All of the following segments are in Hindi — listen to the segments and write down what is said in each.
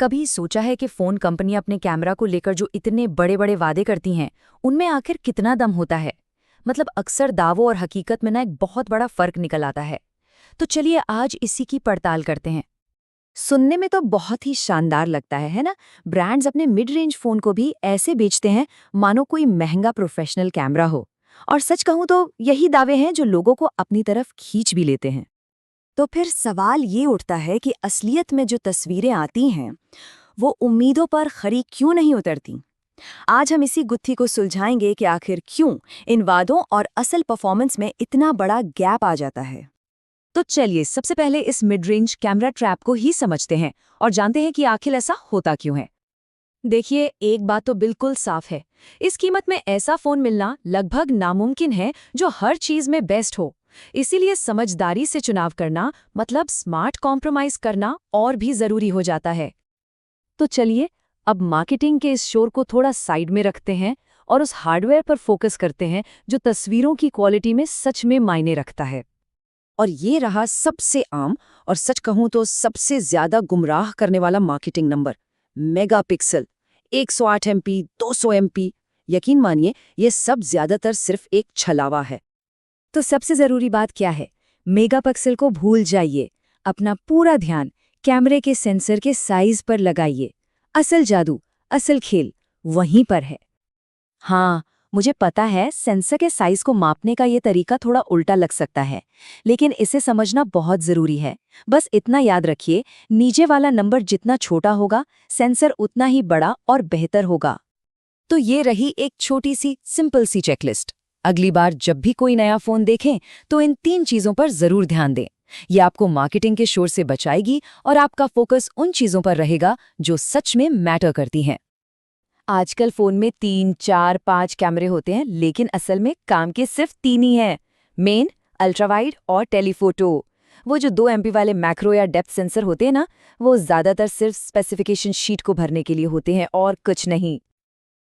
कभी सोचा है कि फ़ोन कंपनी अपने कैमरा को लेकर जो इतने बड़े बड़े वादे करती हैं, उनमें आखिर कितना दम होता है? मतलब अक्सर दावों और हकीकत में ना एक बहुत बड़ा फ़र्क निकल आता है। तो चलिए आज इसी की पड़ताल करते हैं। सुनने में तो बहुत ही शानदार लगता है ना। ब्रांड्स अपने मिड रेंज फोन को भी ऐसे बेचते हैं मानो कोई महंगा प्रोफेशनल कैमरा हो। और सच कहूं तो यही दावे हैं जो लोगों को अपनी तरफ खींच भी लेते हैं। तो फिर सवाल ये उठता है कि असलियत में जो तस्वीरें आती हैं वो उम्मीदों पर खरी क्यों नहीं उतरती। आज हम इसी गुत्थी को सुलझाएंगे कि आखिर क्यों इन वादों और असल परफॉर्मेंस में इतना बड़ा गैप आ जाता है। तो चलिए सबसे पहले इस मिड रेंज कैमरा ट्रैप को ही समझते हैं और जानते हैं कि आखिर ऐसा होता क्यों है। देखिए, एक बात तो बिल्कुल साफ है। इस कीमत में ऐसा फ़ोन मिलना लगभग नामुमकिन है जो हर चीज़ में बेस्ट हो। इसीलिए समझदारी से चुनाव करना मतलब स्मार्ट कॉम्प्रोमाइज़ करना और भी ज़रूरी हो जाता है। तो चलिए अब मार्केटिंग के इस शोर को थोड़ा साइड में रखते हैं और उस हार्डवेयर पर फोकस करते हैं जो तस्वीरों की क्वालिटी में सच में मायने रखता है। और ये रहा सबसे आम और सच कहूं तो सबसे ज्यादा गुमराह करने वाला marketing number, megapixel. 108 MP, 200 MP. यकीन मानिए ये सब ज्यादातर सिर्फ एक छलावा है। तो सबसे ज़रूरी बात क्या है? मेगापिक्सल को भूल जाइए। अपना पूरा ध्यान कैमरे के सेंसर के साइज पर लगाइए। असल जादू, असल खेल वहीं पर है। हाँ, मुझे पता है सेंसर के साइज को मापने का ये तरीका थोड़ा उल्टा लग सकता है, लेकिन इसे समझना बहुत जरूरी है। बस इतना याद रखिए, नीचे वाला नंबर जितना छोटा होगा सेंसर उतना ही बड़ा और बेहतर होगा। तो ये रही एक छोटी सी सिंपल सी चेकलिस्ट। अगली बार जब भी कोई नया फ़ोन देखें तो इन 3 चीज़ों पर ज़रूर ध्यान दें। ये आपको मार्केटिंग के शोर से बचाएगी और आपका फोकस उन चीज़ों पर रहेगा जो सच में मैटर करती हैं। आजकल फ़ोन में 3, 4, 5 कैमरे होते हैं, लेकिन असल में काम के सिर्फ 3 ही हैं। मेन, अल्ट्रावाइड और टेलीफोटो। वो जो 2 एमपी वाले मैक्रो या डेप्थ सेंसर होते हैं ना, वो ज़्यादातर सिर्फ स्पेसिफिकेशन शीट को भरने के लिए होते हैं और कुछ नहीं।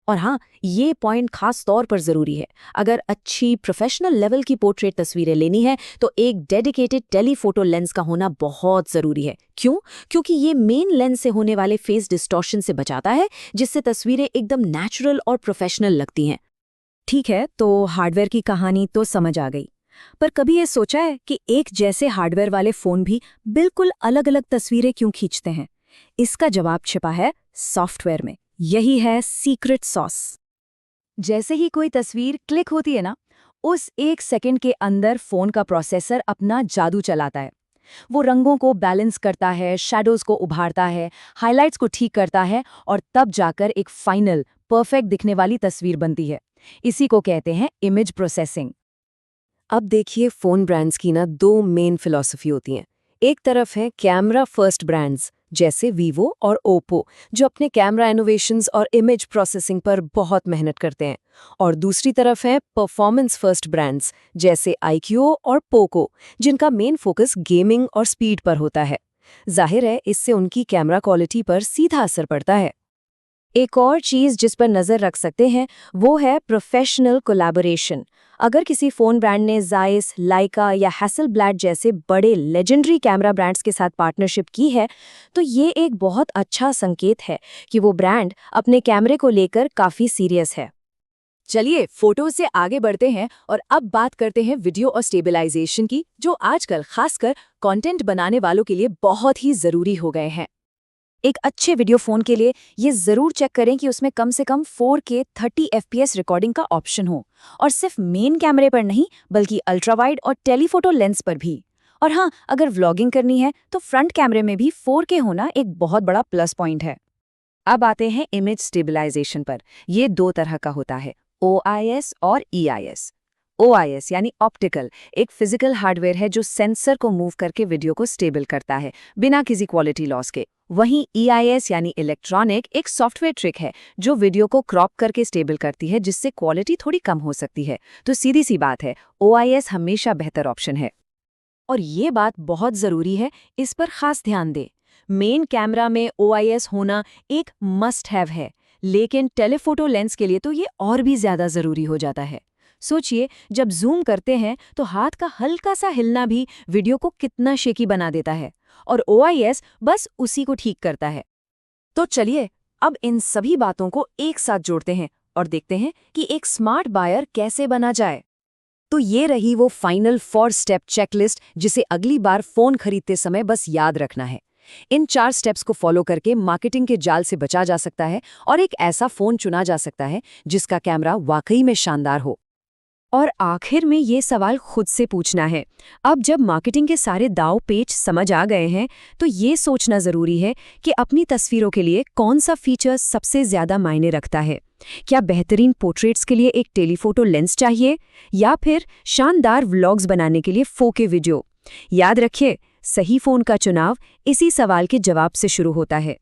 और हाँ, ये पॉइंट खास तौर पर ज़रूरी है। अगर अच्छी प्रोफेशनल लेवल की पोर्ट्रेट तस्वीरें लेनी है तो एक डेडिकेटेड टेलीफोटो लेंस का होना बहुत ज़रूरी है। क्यों? क्योंकि ये मेन लेंस से होने वाले फेस डिस्टॉर्शन से बचाता है, जिससे तस्वीरें एकदम नेचुरल और प्रोफेशनल लगती हैं। ठीक है, तो हार्डवेयर की कहानी तो समझ आ गई। पर कभी ये सोचा है कि एक जैसे हार्डवेयर वाले फ़ोन भी बिल्कुल अलग-अलग तस्वीरें क्यों खींचते हैं? इसका जवाब छिपा है सॉफ्टवेयर में। यही है सीक्रेट सॉस। जैसे ही कोई तस्वीर क्लिक होती है ना, उस 1 सेकंड के अंदर फोन का प्रोसेसर अपना जादू चलाता है। वो रंगों को बैलेंस करता है, शैडोज को उभारता है, हाइलाइट्स को ठीक करता है और तब जाकर एक फाइनल परफेक्ट दिखने वाली तस्वीर बनती है। इसी को कहते हैं इमेज प्रोसेसिंग। अब देखिए, फोन ब्रांड्स की ना दो मेन फिलॉसफी होती हैं। एक तरफ है कैमरा फर्स्ट ब्रांड्स जैसे वीवो और ओप्पो, जो अपने कैमरा इनोवेशंस और इमेज प्रोसेसिंग पर बहुत मेहनत करते हैं। और दूसरी तरफ है परफॉर्मेंस फर्स्ट ब्रांड्स जैसे आईक्यू और पोको, जिनका मेन फोकस गेमिंग और स्पीड पर होता है। जाहिर है, इससे उनकी कैमरा क्वालिटी पर सीधा असर पड़ता है। एक और चीज जिस पर नजर रख सकते हैं वो है प्रोफेशनल कोलैबोरेशन। अगर किसी फोन ब्रांड ने जायस, लाइका या हैसलब्लैड जैसे बड़े लेजेंडरी कैमरा ब्रांड्स के साथ पार्टनरशिप की है, तो ये एक बहुत अच्छा संकेत है कि वो ब्रांड अपने कैमरे को लेकर काफी सीरियस है। चलिए फोटो से आगे बढ़ते हैं और अब बात करते हैं वीडियो और स्टेबलाइजेशन की, जो आजकल खासकर कंटेंट बनाने वालों के लिए बहुत ही जरूरी हो गए हैं। एक अच्छे वीडियो फ़ोन के लिए ये ज़रूर चेक करें कि उसमें कम से कम 4K 30 FPS रिकॉर्डिंग का ऑप्शन हो, और सिर्फ मेन कैमरे पर नहीं बल्कि अल्ट्रावाइड और टेलीफोटो लेंस पर भी। और हाँ, अगर व्लॉगिंग करनी है तो फ्रंट कैमरे में भी 4K होना एक बहुत बड़ा प्लस पॉइंट है। अब आते हैं इमेज स्टेबलाइजेशन पर। ये 2 तरह का होता है, OIS और EIS। OIS यानी ऑप्टिकल एक फिजिकल हार्डवेयर है जो सेंसर को मूव करके वीडियो को स्टेबल करता है बिना किसी क्वालिटी लॉस के। वहीं EIS यानी इलेक्ट्रॉनिक एक सॉफ्टवेयर ट्रिक है जो वीडियो को क्रॉप करके स्टेबल करती है, जिससे क्वालिटी थोड़ी कम हो सकती है। तो सीधी सी बात है, OIS हमेशा बेहतर ऑप्शन है। और ये बात बहुत ज़रूरी है, इस पर खास ध्यान दें। मेन कैमरा में OIS होना एक मस्ट हैव है, लेकिन टेलीफोटो लेंस के लिए तो ये और भी ज़्यादा ज़रूरी हो जाता है। सोचिए, जब जूम करते हैं तो हाथ का हल्का सा हिलना भी वीडियो को कितना शेकी बना देता है, और OIS बस उसी को ठीक करता है। तो चलिए अब इन सभी बातों को एक साथ जोड़ते हैं और देखते हैं कि एक स्मार्ट बायर कैसे बना जाए। तो ये रही वो फाइनल 4 स्टेप चेकलिस्ट जिसे अगली बार फोन खरीदते समय बस याद रखना है। इन 4 स्टेप्स को फॉलो करके मार्केटिंग के जाल से बचा जा सकता है और एक ऐसा फोन चुना जा सकता है जिसका कैमरा वाकई में शानदार हो। और आखिर में ये सवाल खुद से पूछना है, अब जब मार्केटिंग के सारे दांव पेच समझ आ गए हैं तो ये सोचना ज़रूरी है कि अपनी तस्वीरों के लिए कौन सा फीचर सबसे ज़्यादा मायने रखता है। क्या बेहतरीन पोर्ट्रेट्स के लिए एक टेलीफोटो लेंस चाहिए या फिर शानदार व्लॉग्स बनाने के लिए 4K वीडियो? याद रखिए, सही फ़ोन का चुनाव इसी सवाल के जवाब से शुरू होता है।